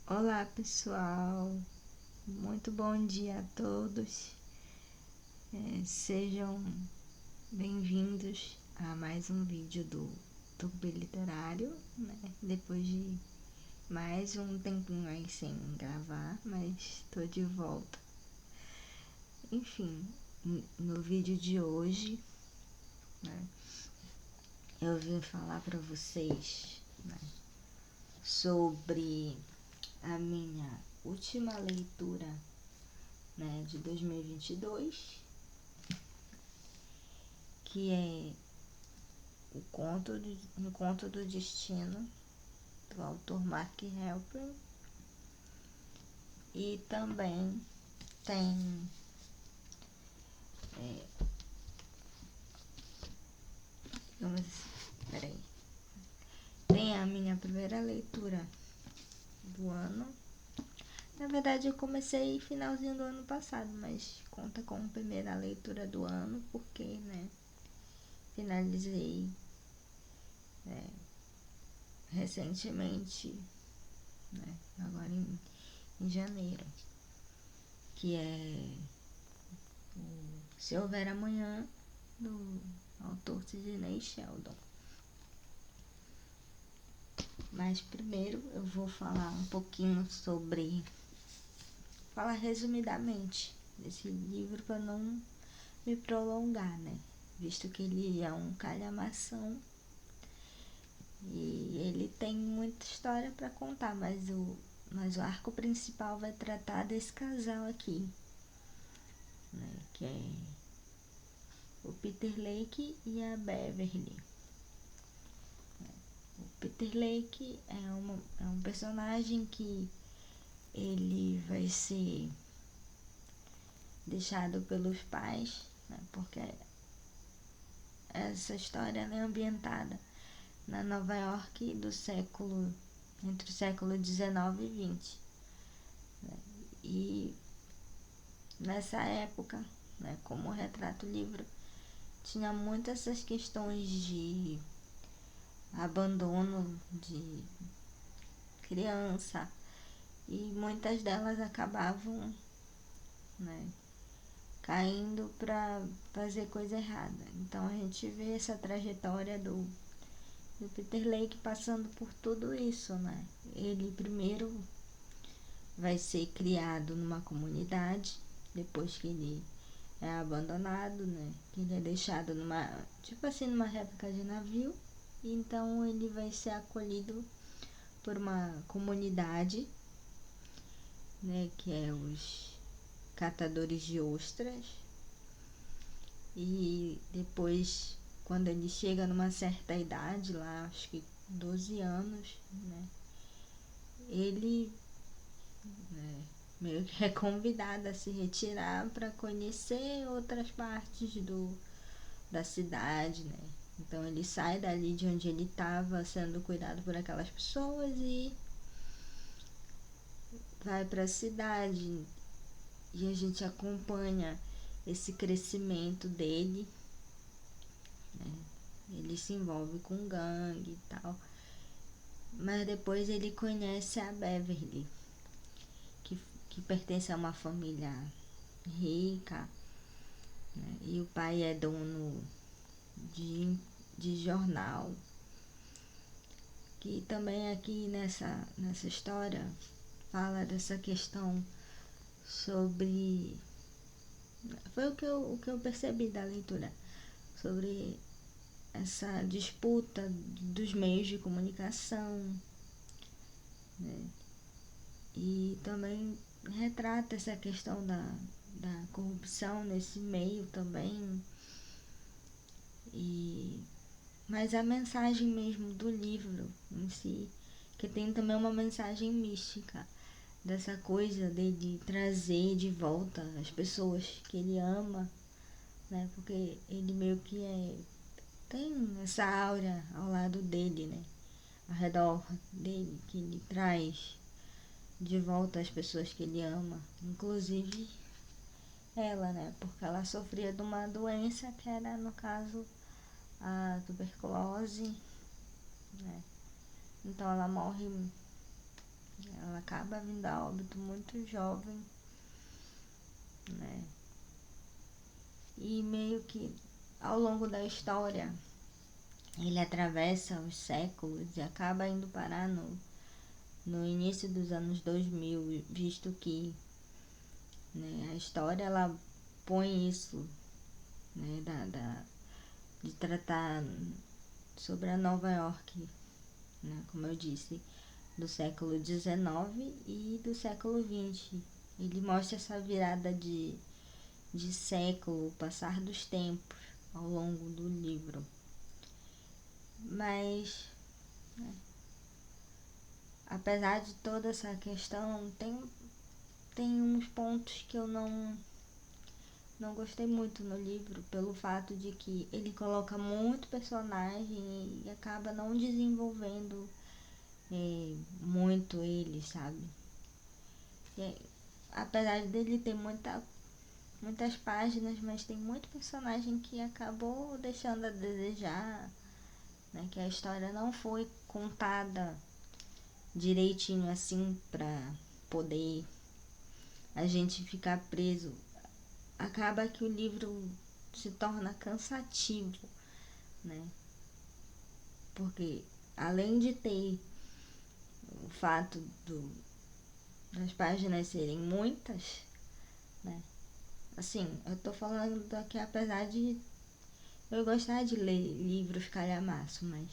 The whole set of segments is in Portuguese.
Olá pessoal, muito bom dia a todos. Sejam bem-vindos a mais um vídeo do Tube Literário, né? Depois de mais um tempinho aí sem gravar, mas tô de volta. Enfim, no vídeo de hoje, né, eu vim falar para vocês, né, sobre a minha última leitura, né, de 2022, que é Um Conto do Destino, do autor Mark Helprin. E também tem vamos, peraí, tem a minha primeira leitura do ano. Na verdade eu comecei finalzinho do ano passado, mas conta como primeira leitura do ano porque, né, finalizei recentemente, né, agora em janeiro, que é Se Houver Amanhã, do autor Sidney Sheldon. Mas primeiro eu vou falar um pouquinho falar resumidamente desse livro para não me prolongar, né? Visto que ele é um calhamação e ele tem muita história para contar, mas o arco principal vai tratar desse casal aqui, né? Que é o Peter Lake e a Beverly. O Peter Lake é um personagem que ele vai ser deixado pelos pais, né, porque essa história é ambientada na Nova York entre o século XIX e XX. Né, e nessa época, né, como retrata o livro, tinha muitas essas questões de abandono de criança, e muitas delas acabavam, né, caindo para fazer coisa errada. Então a gente vê essa trajetória do Peter Lake passando por tudo isso, né? Ele primeiro vai ser criado numa comunidade, depois que ele é abandonado, né? Que ele é deixado numa réplica de navio. E então ele vai ser acolhido por uma comunidade, né? Que é os catadores de ostras. E depois, quando ele chega numa certa idade, lá acho que 12 anos, né, ele, né, meio que é convidado a se retirar para conhecer outras partes da cidade, né. Então ele sai dali de onde ele estava sendo cuidado por aquelas pessoas e vai para a cidade, e a gente acompanha esse crescimento dele, né. Ele se envolve com gangue e tal. Mas depois ele conhece a Beverly, que pertence a uma família rica, né? E o pai é dono de jornal. Que também aqui nessa história fala dessa questão sobre. Foi o que eu percebi da leitura, sobre essa disputa dos meios de comunicação, né? E também retrata essa questão da corrupção nesse meio também. Mas a mensagem mesmo do livro em si, que tem também uma mensagem mística, dessa coisa de trazer de volta as pessoas que ele ama, né? Porque ele meio que tem essa aura ao lado dele, né? Ao redor dele, que ele traz de volta as pessoas que ele ama, inclusive ela, né? Porque ela sofria de uma doença que era, no caso, a tuberculose, né? Então ela morre Ela acaba vindo a óbito muito jovem, né? E meio que ao longo da história ele atravessa os séculos e acaba indo parar no início dos anos 2000, visto que, né, a história ela põe isso, né, de tratar sobre a Nova York, né, como eu disse, do século XIX e do século XX. Ele mostra essa virada de século, o passar dos tempos ao longo do livro. Mas, né, apesar de toda essa questão, tem uns pontos que eu não gostei muito no livro, pelo fato de que ele coloca muito personagem e acaba não desenvolvendo muito ele, sabe? E, apesar dele ter muitas páginas, mas tem muito personagem que acabou deixando a desejar, né? Que a história não foi contada direitinho assim pra poder a gente ficar preso. Acaba que o livro se torna cansativo, né? Porque além de ter o fato das páginas serem muitas, né? Assim, eu tô falando aqui apesar de eu gostar de ler livros calhamaço, mas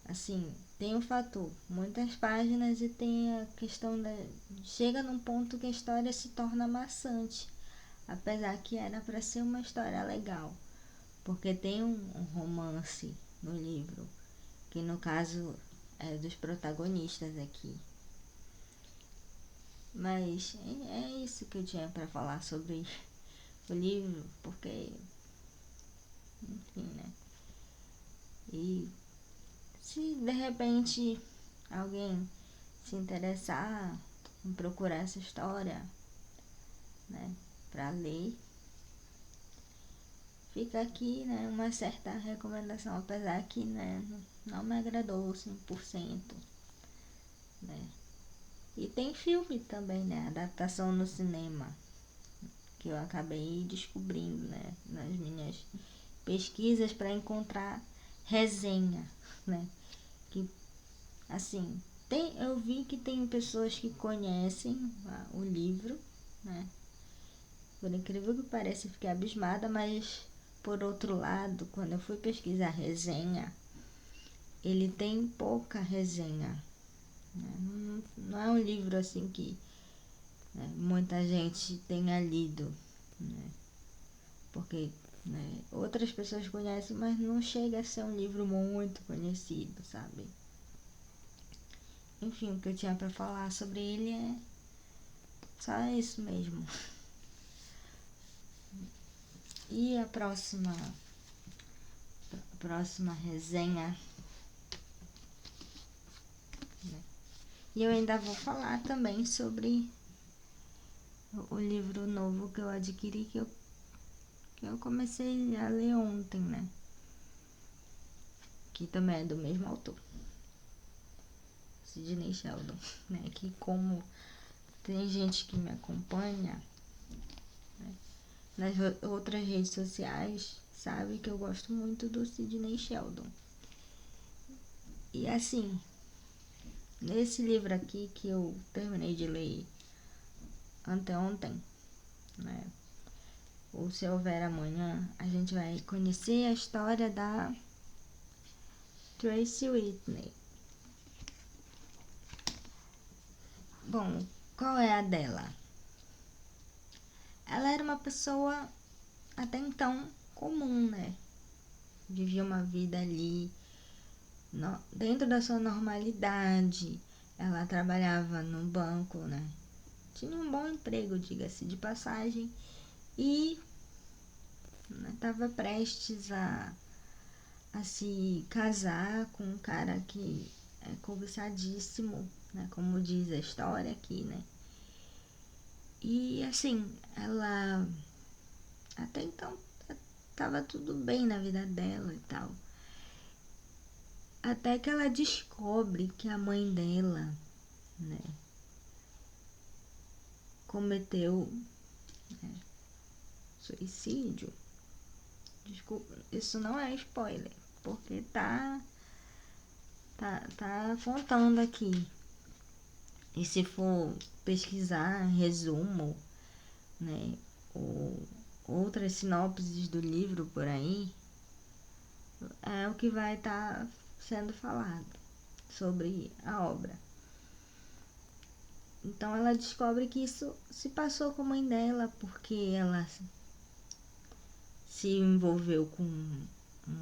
assim, tem o fator, muitas páginas, e tem a questão da. Chega num ponto que a história se torna maçante, apesar que era para ser uma história legal, porque tem um romance no livro, que no caso é dos protagonistas aqui. Mas é isso que eu tinha para falar sobre o livro, porque, enfim, né? E se de repente alguém se interessar em procurar essa história, né, para ler, fica aqui, né, uma certa recomendação, apesar que, né, não me agradou 100%, né. E tem filme também, né, adaptação no cinema, que eu acabei descobrindo, né, nas minhas pesquisas para encontrar resenha, né, que, assim, eu vi que tem pessoas que conhecem o livro, né, por incrível que pareça, eu fiquei abismada, mas por outro lado, quando eu fui pesquisar resenha, ele tem pouca resenha, né? Não é um livro assim que, né, muita gente tenha lido, né? Porque, né, outras pessoas conhecem, mas não chega a ser um livro muito conhecido, sabe? Enfim, o que eu tinha para falar sobre ele é só isso mesmo. E a próxima resenha, né? E eu ainda vou falar também sobre o livro novo que eu adquiri, que eu comecei a ler ontem, né? Que também é do mesmo autor, Sidney Sheldon, né? Que, como tem gente que me acompanha, né, nas outras redes sociais, sabe que eu gosto muito do Sidney Sheldon. E assim, nesse livro aqui que eu terminei de ler anteontem, né, ou Se Houver Amanhã, a gente vai conhecer a história da Tracy Whitney. Bom, qual é a dela? Ela era uma pessoa até então comum, né? Vivia uma vida ali dentro da sua normalidade. Ela trabalhava no banco, né? Tinha um bom emprego, diga-se de passagem, e estava, né, prestes a se casar com um cara que é cobiçadíssimo, né? Como diz a história aqui, né? E assim, ela até então tava tudo bem na vida dela e tal. Até que ela descobre que a mãe dela, né, cometeu, né, suicídio. Desculpa, isso não é spoiler, porque tá contando aqui. E se for pesquisar resumo, né, ou outras sinopses do livro por aí, é o que vai estar sendo falado sobre a obra. Então ela descobre que isso se passou com a mãe dela porque ela se envolveu com um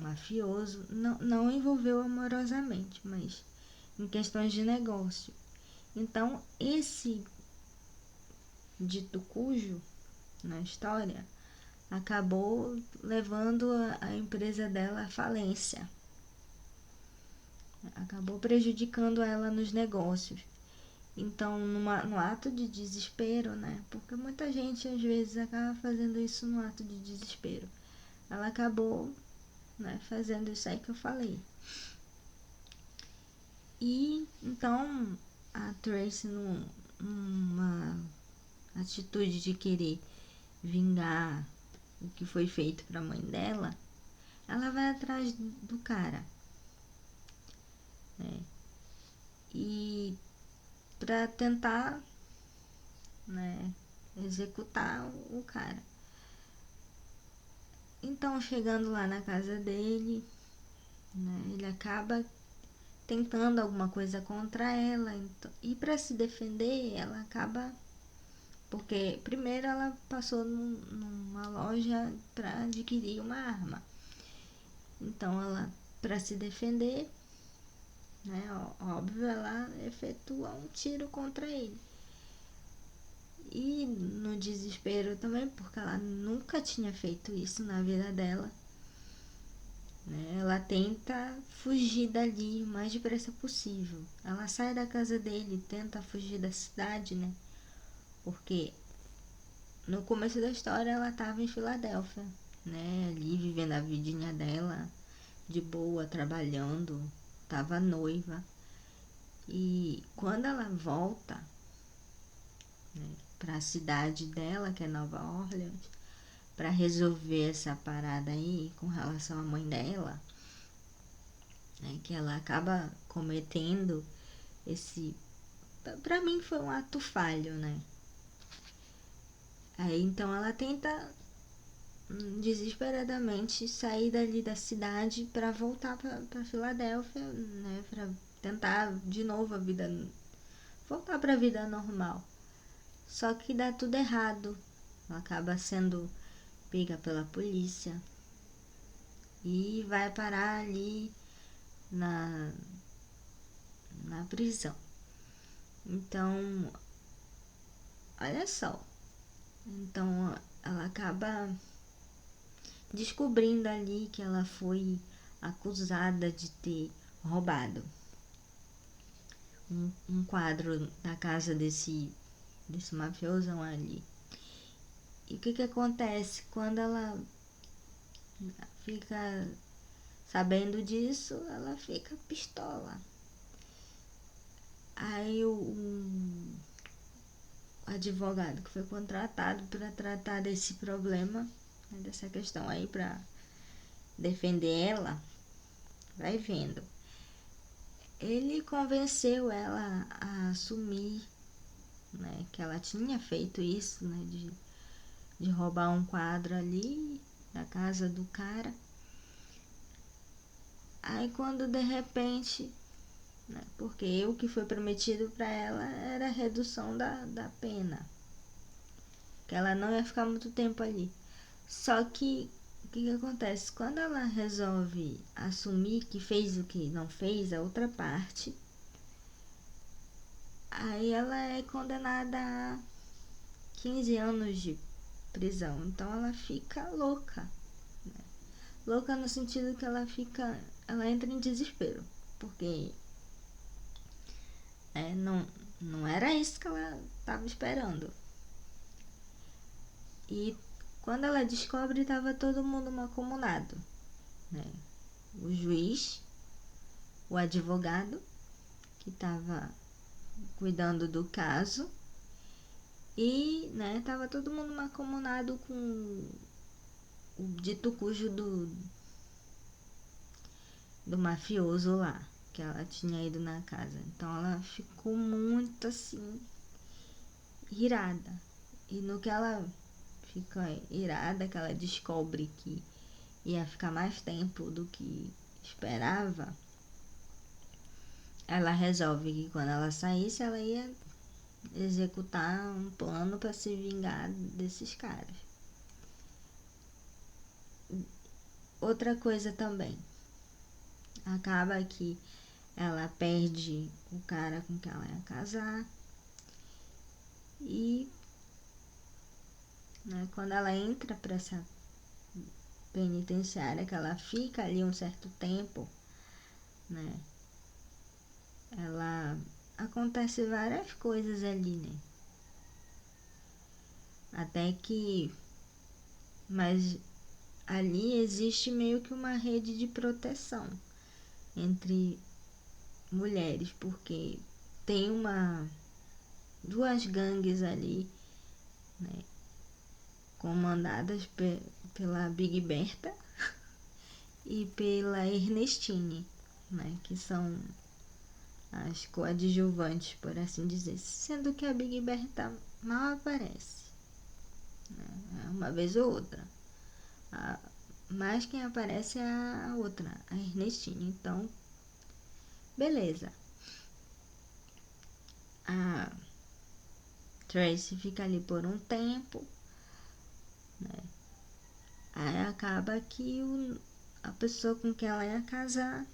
mafioso, não envolveu amorosamente, mas em questões de negócio. Então esse dito cujo na história acabou levando a empresa dela à falência, acabou prejudicando ela nos negócios. Então, no ato de desespero, né? Porque muita gente às vezes acaba fazendo isso no ato de desespero. Ela acabou, né, fazendo isso aí que eu falei. E então a Tracy, numa atitude de querer vingar o que foi feito para a mãe dela, ela vai atrás do cara, né? E para tentar, né, executar o cara. Então, chegando lá na casa dele, né, ele acaba tentando alguma coisa contra ela. Então, e para se defender, ela acaba. Porque primeiro ela passou numa loja para adquirir uma arma. Então, ela, para se defender, né, óbvio, ela efetua um tiro contra ele. E no desespero também, porque ela nunca tinha feito isso na vida dela, né? Ela tenta fugir dali o mais depressa possível. Ela sai da casa dele, tenta fugir da cidade, né? Porque no começo da história ela estava em Filadélfia, né? Ali vivendo a vidinha dela, de boa, trabalhando, estava noiva. E quando ela volta, né, para a cidade dela, que é Nova Orleans, para resolver essa parada aí com relação à mãe dela, né, que ela acaba cometendo esse, para mim foi um ato falho, né? Aí então ela tenta desesperadamente sair dali da cidade para voltar para Filadélfia, né, para tentar de novo a vida, voltar para a vida normal. Só que dá tudo errado. Ela acaba sendo pega pela polícia e vai parar ali na prisão. Então, olha só. Então, ela acaba descobrindo ali que ela foi acusada de ter roubado um quadro na casa desse mafiosão ali. E o que acontece? Quando ela fica sabendo disso, ela fica pistola. Aí o advogado que foi contratado para tratar desse problema, né, dessa questão aí, para defender ela, vai vendo. Ele convenceu ela a assumir, né, que ela tinha feito isso, né, de roubar um quadro ali na casa do cara. Aí quando de repente, né, porque o que foi prometido para ela era a redução da pena, que ela não ia ficar muito tempo ali. Só que o que acontece? Quando ela resolve assumir que fez o que não fez, a outra parte, aí ela é condenada a 15 anos de prisão. Então ela fica louca, né? Louca no sentido que ela entra em desespero, porque não era isso que ela estava esperando. E quando ela descobre, estava todo mundo mancomunado, né? O juiz, o advogado, que estava cuidando do caso. E, né, tava todo mundo mancomunado com o dito cujo do mafioso lá, que ela tinha ido na casa. Então ela ficou muito assim, irada. E no que ela fica irada, que ela descobre que ia ficar mais tempo do que esperava, ela resolve que quando ela saísse, ela ia executar um plano para se vingar desses caras. Outra coisa também, acaba que ela perde o cara com quem ela ia casar e, né, quando ela entra para essa penitenciária, que ela fica ali um certo tempo, né, ela acontece várias coisas ali, né, até que, mas ali existe meio que uma rede de proteção entre mulheres, porque tem duas gangues ali, né, comandadas pela Big Berta e pela Ernestine, né, que são as coadjuvantes, por assim dizer, sendo que a Big Berta mal aparece, né, uma vez ou outra. Mas quem aparece é a outra, a Ernestine. Então, beleza. A Tracy fica ali por um tempo, né? Aí acaba que a pessoa com quem ela ia casar,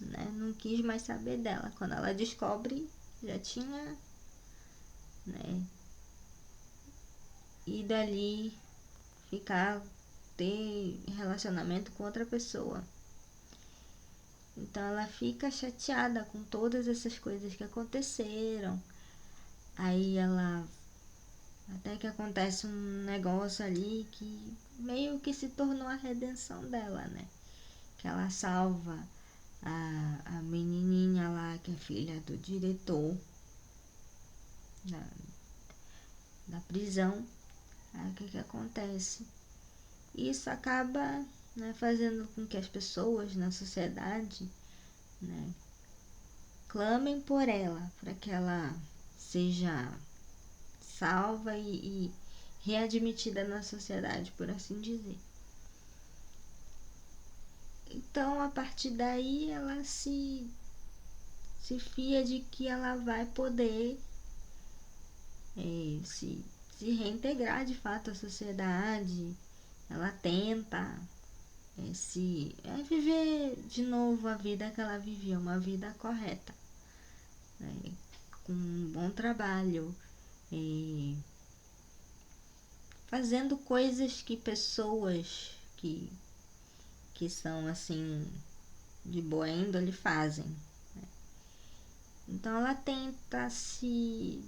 né, não quis mais saber dela. Quando ela descobre, já tinha, né, ido ali ter relacionamento com outra pessoa. Então ela fica chateada com todas essas coisas que aconteceram. Aí ela até que acontece um negócio ali que meio que se tornou a redenção dela, né? Que ela salva a menininha lá, que é filha do diretor da, da prisão. Aí o que acontece? Isso acaba, né, fazendo com que as pessoas na sociedade, né, clamem por ela, para que ela seja salva e readmitida na sociedade, por assim dizer. Então, a partir daí, ela se fia de que ela vai poder se reintegrar de fato à sociedade. Ela tenta viver de novo a vida que ela vivia, uma vida correta, né? Com um bom trabalho, fazendo coisas que pessoas que são assim de boa índole fazem, né? Então ela tenta se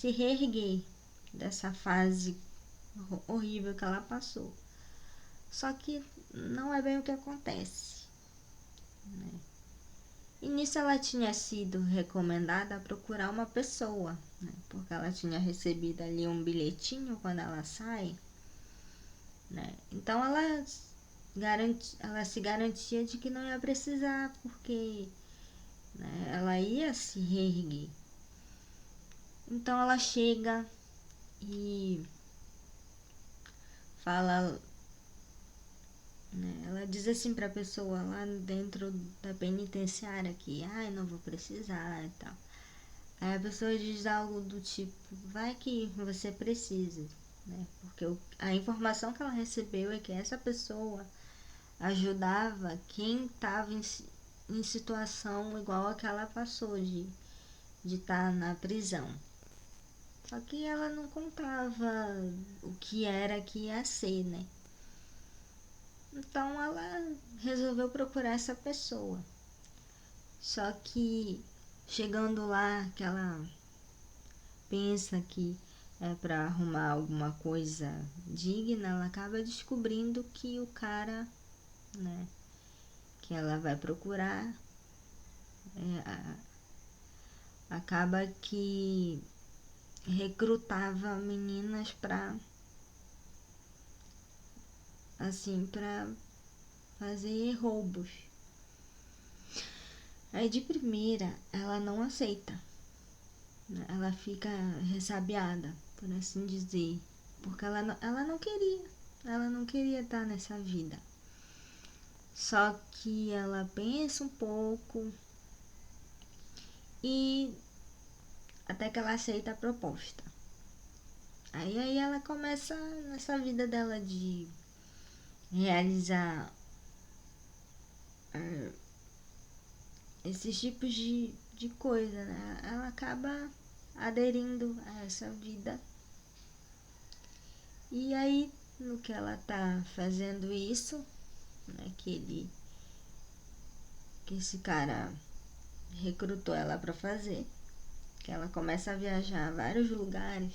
reerguer dessa fase horrível que ela passou. Só que não é bem o que acontece, né? E nisso ela tinha sido recomendada a procurar uma pessoa, né? Porque ela tinha recebido ali um bilhetinho quando ela sai, né? Então ela se garantia de que não ia precisar, porque, né, ela ia se reerguer. Então ela chega e fala, né, ela diz assim pra pessoa lá dentro da penitenciária que, ai, não vou precisar e tal. Aí a pessoa diz algo do tipo, vai que você precisa, né? Porque a informação que ela recebeu é que essa pessoa ajudava quem estava em situação igual a que ela passou de estar na prisão. Só que ela não contava o que era que ia ser, né? Então ela resolveu procurar essa pessoa. Só que chegando lá, que ela pensa que é para arrumar alguma coisa digna, ela acaba descobrindo que o cara, né, que ela vai procurar, acaba que recrutava meninas pra fazer roubos. Aí de primeira ela não aceita, né? Ela fica ressabiada, por assim dizer, porque ela não queria estar nessa vida. Só que ela pensa um pouco e até que ela aceita a proposta. Aí ela começa nessa vida dela de realizar esses tipos de coisa, né? Ela acaba aderindo a essa vida. E aí, no que ela tá fazendo isso, né, que esse cara recrutou ela para fazer, que ela começa a viajar a vários lugares,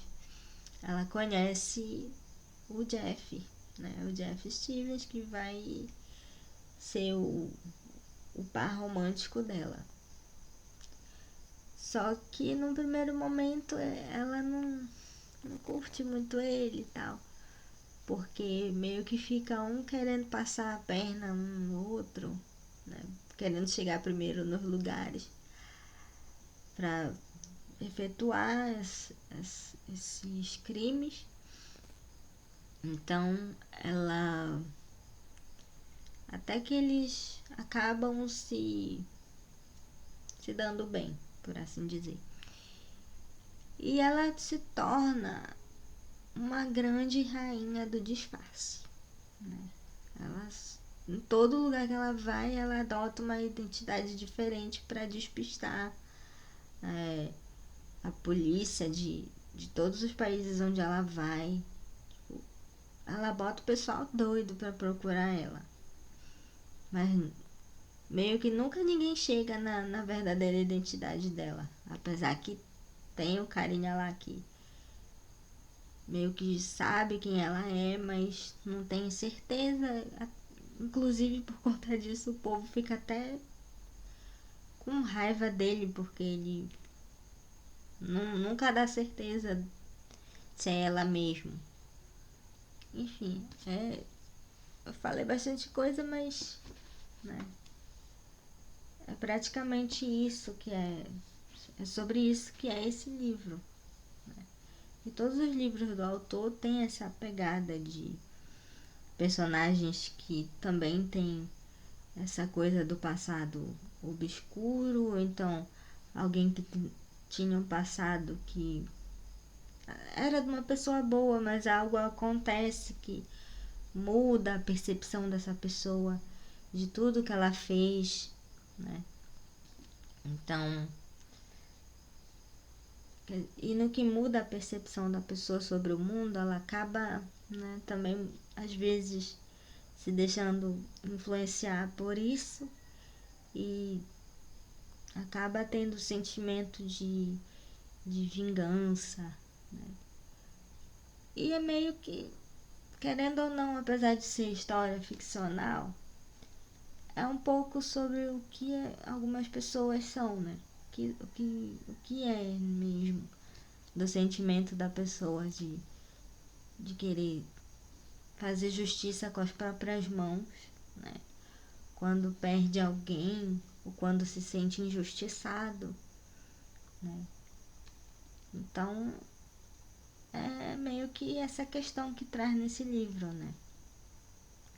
ela conhece o Jeff, né? O Jeff Stevens, que vai ser o par romântico dela. Só que no primeiro momento ela não curte muito ele e tal, porque meio que fica um querendo passar a perna um no outro, né? Querendo chegar primeiro nos lugares para efetuar esses crimes. Então ela, até que eles acabam se dando bem, por assim dizer. E ela se torna uma grande rainha do disfarce, né? Ela, em todo lugar que ela vai, ela adota uma identidade diferente para despistar a polícia de todos os países onde ela vai. Ela bota o pessoal doido para procurar ela, mas meio que nunca ninguém chega na verdadeira identidade dela, apesar que tem o carinha lá que meio que sabe quem ela é, mas não tem certeza. Inclusive por conta disso o povo fica até com raiva dele, porque ele nunca dá certeza se é ela mesmo. Enfim, eu falei bastante coisa, mas né, é praticamente isso que é sobre isso que é esse livro. Né? E todos os livros do autor têm essa pegada de personagens que também tem essa coisa do passado obscuro, ou então alguém que tinha um passado que era de uma pessoa boa, mas algo acontece que muda a percepção dessa pessoa de tudo que ela fez, né? Então, e no que muda a percepção da pessoa sobre o mundo, ela acaba, né, também às vezes se deixando influenciar por isso e acaba tendo sentimento de vingança, né? E é meio que, querendo ou não, apesar de ser história ficcional, é um pouco sobre o que algumas pessoas são, né? O que é mesmo do sentimento da pessoa de querer fazer justiça com as próprias mãos, né? Quando perde alguém ou quando se sente injustiçado, né? Então é meio que essa questão que traz nesse livro, né?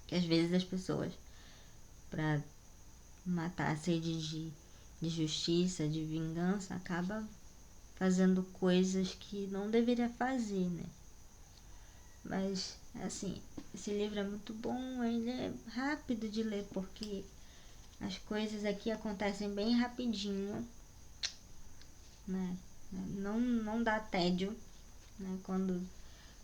Que às vezes as pessoas, para matar a sede de justiça, de vingança, acaba fazendo coisas que não deveria fazer, né? Mas, assim, esse livro é muito bom, ele é rápido de ler, porque as coisas aqui acontecem bem rapidinho, né? Não dá tédio, né? Quando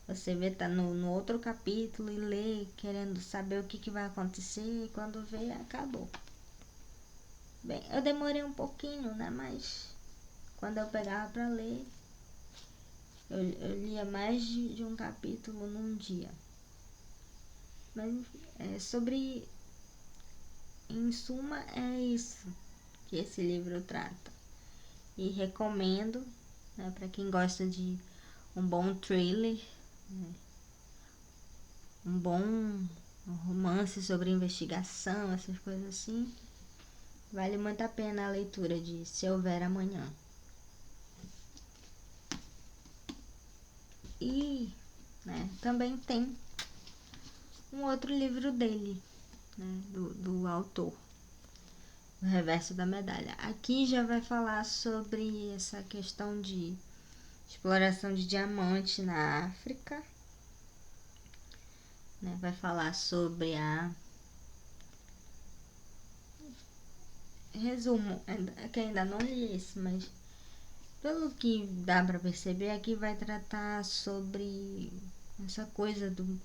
você vê, tá no outro capítulo e lê, querendo saber o que vai acontecer, e quando vê, acabou. Bem, eu demorei um pouquinho, né? Mas quando eu pegava pra ler, eu lia mais de um capítulo num dia. Mas em suma, é isso que esse livro trata. e recomendo, né, para quem gosta de um bom thriller, né, um bom romance sobre investigação, essas coisas assim. Vale muito a pena a leitura de Se Houver Amanhã. E, né, também tem um outro livro dele, né, do autor, O Reverso da Medalha. Aqui já vai falar sobre essa questão de exploração de diamante na África, né, vai falar sobre resumo, que ainda não li esse, mas pelo que dá para perceber, aqui vai tratar sobre essa coisa do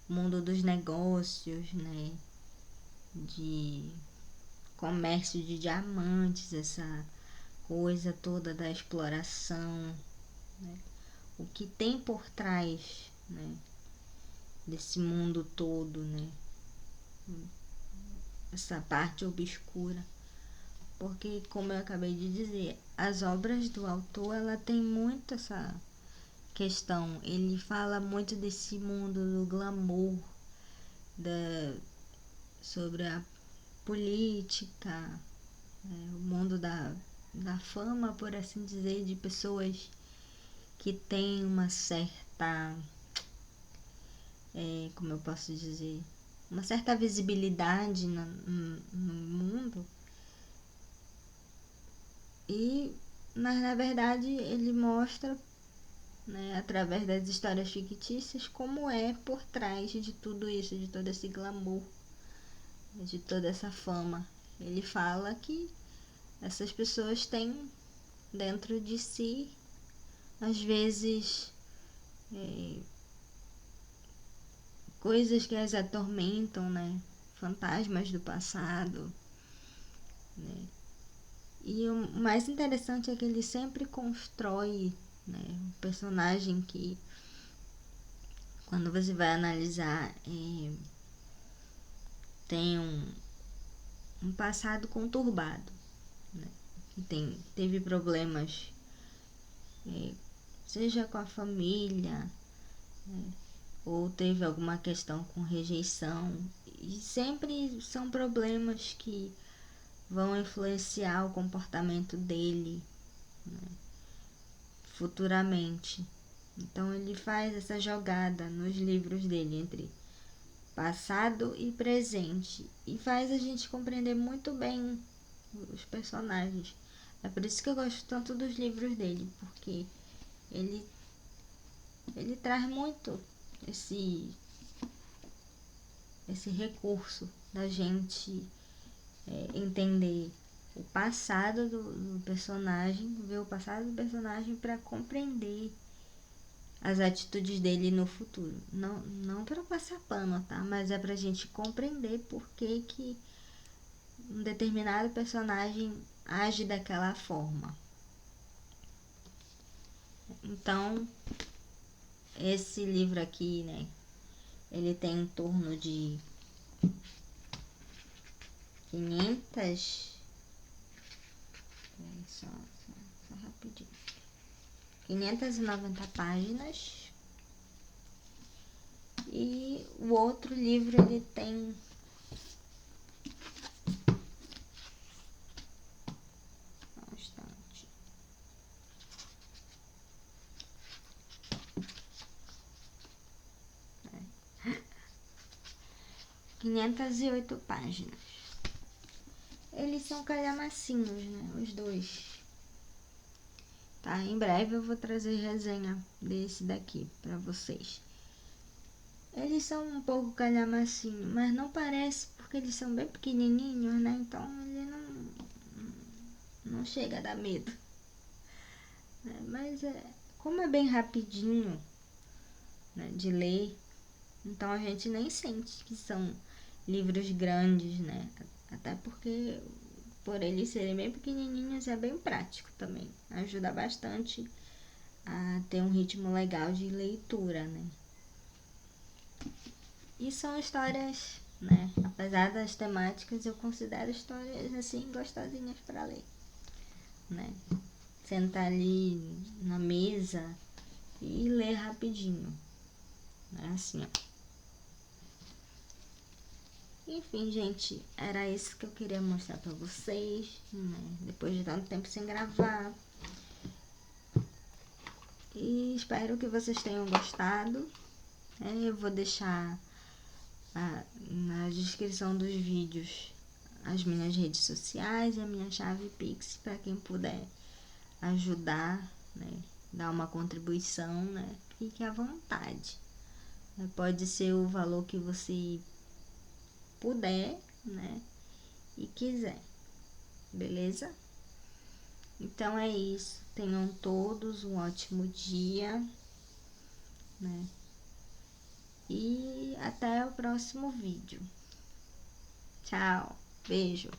mundo dos negócios, né, de comércio de diamantes, essa coisa toda da exploração, né, o que tem por trás, né, desse mundo todo, né, essa parte obscura. Porque, como eu acabei de dizer, as obras do autor, ela tem muito essa questão. Ele fala muito desse mundo do glamour, sobre a política, né, o mundo da fama, por assim dizer, de pessoas que têm uma certa, como eu posso dizer, uma certa visibilidade no mundo. E, mas na verdade ele mostra, né, através das histórias fictícias, como é por trás de tudo isso, de todo esse glamour, de toda essa fama. Ele fala que essas pessoas têm dentro de si, às vezes, coisas que as atormentam, né? Fantasmas do passado, né? E o mais interessante é que ele sempre constrói, né, um personagem que, quando você vai analisar, tem um passado conturbado, né? Que teve problemas, seja com a família, né, ou teve alguma questão com rejeição. E sempre são problemas que vão influenciar o comportamento dele, né, futuramente. Então ele faz essa jogada nos livros dele entre passado e presente e faz a gente compreender muito bem os personagens. É por isso que eu gosto tanto dos livros dele, porque ele traz muito esse recurso da gente entender o passado do personagem, ver o passado do personagem para compreender as atitudes dele no futuro. Não para passar pano, tá? Mas é pra gente compreender por que um determinado personagem age daquela forma. Então, esse livro aqui, né, ele tem em torno de 500, só rapidinho, 590 páginas. E o outro livro ele tem 508 páginas. Eles são calhamacinhos, né? Os dois. Tá? Em breve eu vou trazer resenha desse daqui pra vocês. Eles são um pouco calhamacinhos, mas não parece, porque eles são bem pequenininhos, né? Então ele não chega a dar medo. Mas como é bem rapidinho, né, de ler, então a gente nem sente que são livros grandes, né? Até porque, por eles serem bem pequenininhos, é bem prático também. Ajuda bastante a ter um ritmo legal de leitura, né? E são histórias, né? Apesar das temáticas, eu considero histórias, assim, gostosinhas para ler, né? sentar ali na mesa e ler rapidinho. É assim, ó. Enfim, gente, era isso que eu queria mostrar pra vocês, né? Depois de tanto tempo sem gravar. E espero que vocês tenham gostado. Eu vou deixar na descrição dos vídeos as minhas redes sociais e a minha chave Pix para quem puder ajudar, né? Dar uma contribuição, né? Fique à vontade. Pode ser o valor que você puder, né? E quiser, beleza? Então é isso. Tenham todos um ótimo dia, né? E até o próximo vídeo. Tchau, beijo.